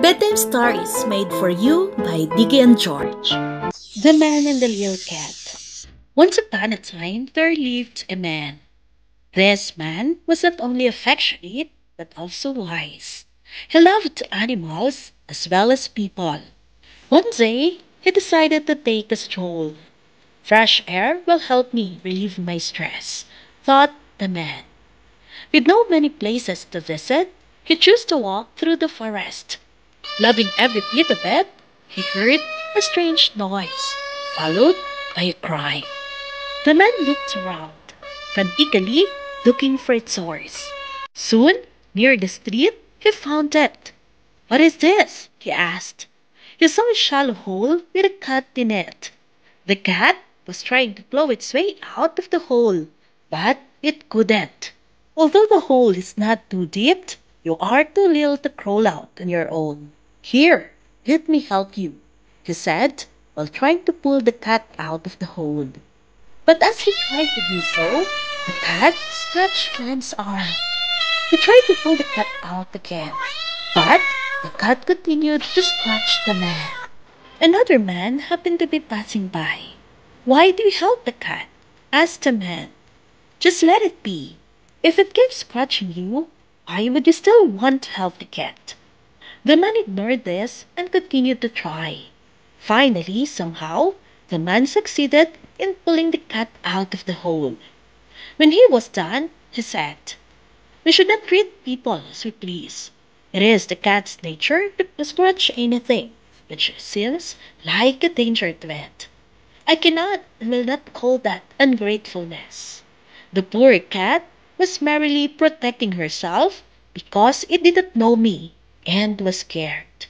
Bedtime Stories made for you by Diggy and George. The Man and the Little Cat. Once upon a time, there lived a man. This man was not only affectionate, but also wise. He loved animals as well as people. One day, he decided to take a stroll. Fresh air will help me relieve my stress, thought the man. With no many places to visit, he chose to walk through the forest. Loving every bit of it, he heard a strange noise, followed by a cry. The man looked around, frantically looking for its source. Soon, near the street, he found it. "What is this?" he asked. He saw a shallow hole with a cat in it. The cat was trying to claw its way out of the hole, but it couldn't. Although the hole is not too deep, you are too little to crawl out on your own. "Here, let me help you," he said, while trying to pull the cat out of the hole. But as he tried to do so, the cat snatched Man's arm. He tried to pull the cat out again, but the cat continued to scratch the man. Another man happened to be passing by. "Why do you help the cat?" asked the man. "Just let it be. If it keeps scratching you, why would you still want to help the cat?" The man ignored this and continued to try. Finally, somehow, the man succeeded in pulling the cat out of the hole. When he was done, he said, "We should not treat people as we please. It is the cat's nature to scratch anything which seems like a danger to it. I cannot and will not call that ungratefulness." The poor cat was merely protecting herself because it did not know me and was scared.